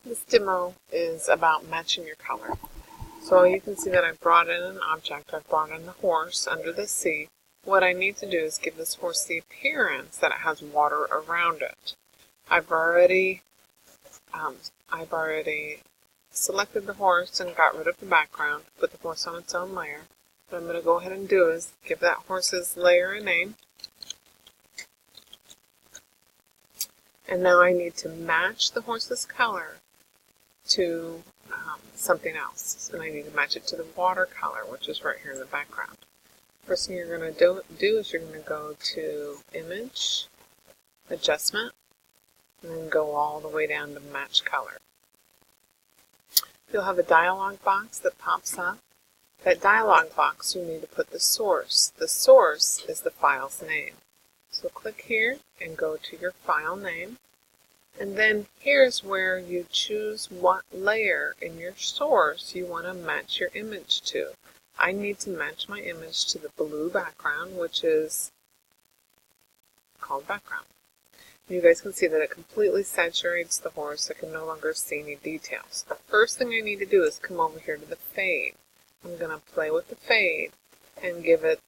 This demo is about matching your color. So you can see that I brought in an object. I brought in the horse under the sea. What I need to do is give this horse the appearance that it has water around it. I've already selected the horse and got rid of the background, put the horse on its own layer. What I'm going to go ahead and do is give that horse's layer a name. And now I need to match the horse's color to something else. And I need to match it to the watercolor, which is right here in the background. First thing you're going to do is you're going to go to Image, Adjustment, and then go all the way down to Match Color. You'll have a dialog box that pops up. That dialog box, you need to put the source. The source is the file's name. So click here and go to your file name. And then here's where you choose what layer in your source you want to match your image to. I need to match my image to the blue background, which is called background. You guys can see that it completely saturates the horse. I can no longer see any details. The first thing I need to do is come over here to the fade. I'm going to play with the fade and give it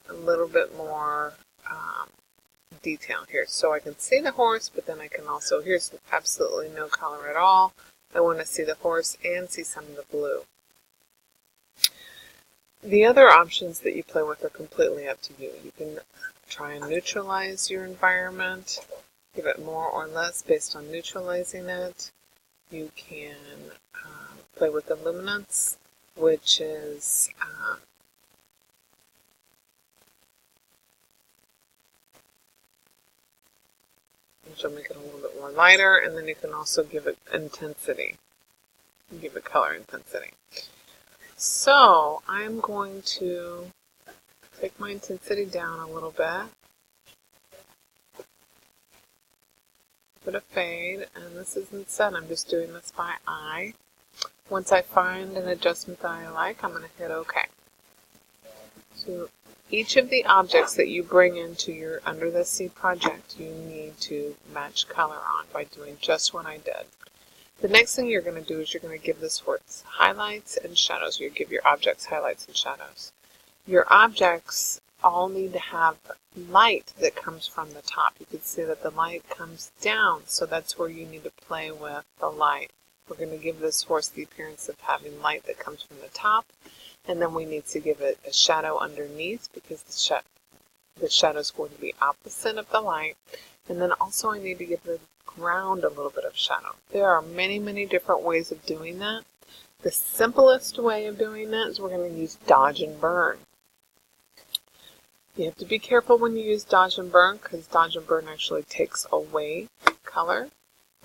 a little bit more detail here. So I can see the horse, but then I can also, here's absolutely no color at all. I want to see the horse and see some of the blue. The other options that you play with are completely up to you. You can try and neutralize your environment, give it more or less based on neutralizing it. You can play with the luminance, which is which will make it a little bit more lighter, and then you can also give it intensity, give it color intensity. So I'm going to take my intensity down a little bit, put a fade, and this isn't set, I'm just doing this by eye. Once I find an adjustment that I like, I'm going to hit OK. So each of the objects that you bring into your Under the Sea project, you need to match color on by doing just what I did. The next thing you're going to do is you're going to give this horse highlights and shadows. You give your objects highlights and shadows. Your objects all need to have light that comes from the top. You can see that the light comes down, so that's where you need to play with the light. We're going to give this horse the appearance of having light that comes from the top, and then we need to give it a shadow underneath because the shadow is going to be opposite of the light. And then also I need to give the ground a little bit of shadow. There are many, many different ways of doing that. The simplest way of doing that is we're going to use dodge and burn. You have to be careful when you use dodge and burn because dodge and burn actually takes away color.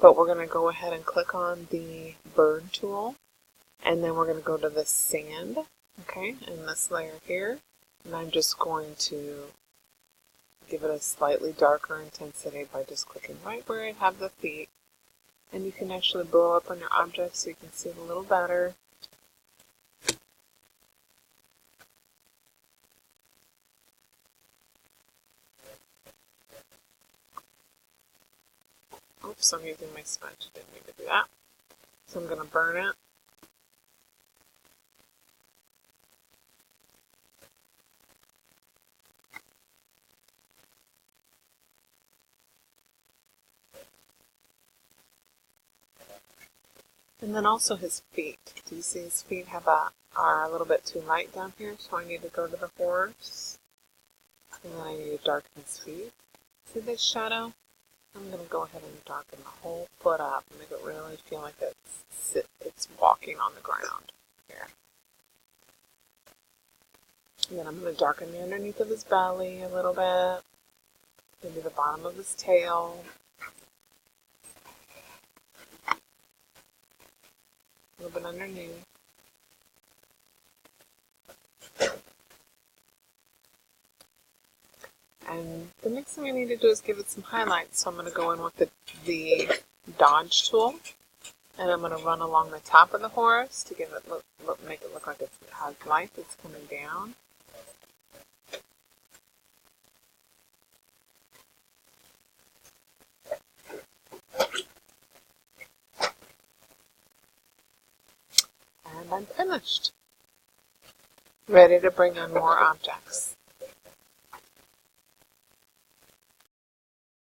But we're going to go ahead and click on the burn tool, and then we're going to go to the sand, okay, in this layer here, and I'm just going to give it a slightly darker intensity by just clicking right where I have the feet. And you can actually blow up on your object so you can see it a little better. Oops, I'm using my sponge. Didn't mean to do that. So I'm going to burn it. And then also his feet. Do you see his feet are a little bit too light down here? So I need to go to the horse. And then I need to darken his feet. See this shadow? I'm going to go ahead and darken the whole foot up and make it really feel like it's walking on the ground here. And then I'm going to darken the underneath of his belly a little bit. Maybe the bottom of his tail. A little bit underneath. And the next thing I need to do is give it some highlights. So I'm going to go in with the dodge tool, and I'm going to run along the top of the horse to give it make it look like it has light that's coming down. And I'm finished. Ready to bring in more objects.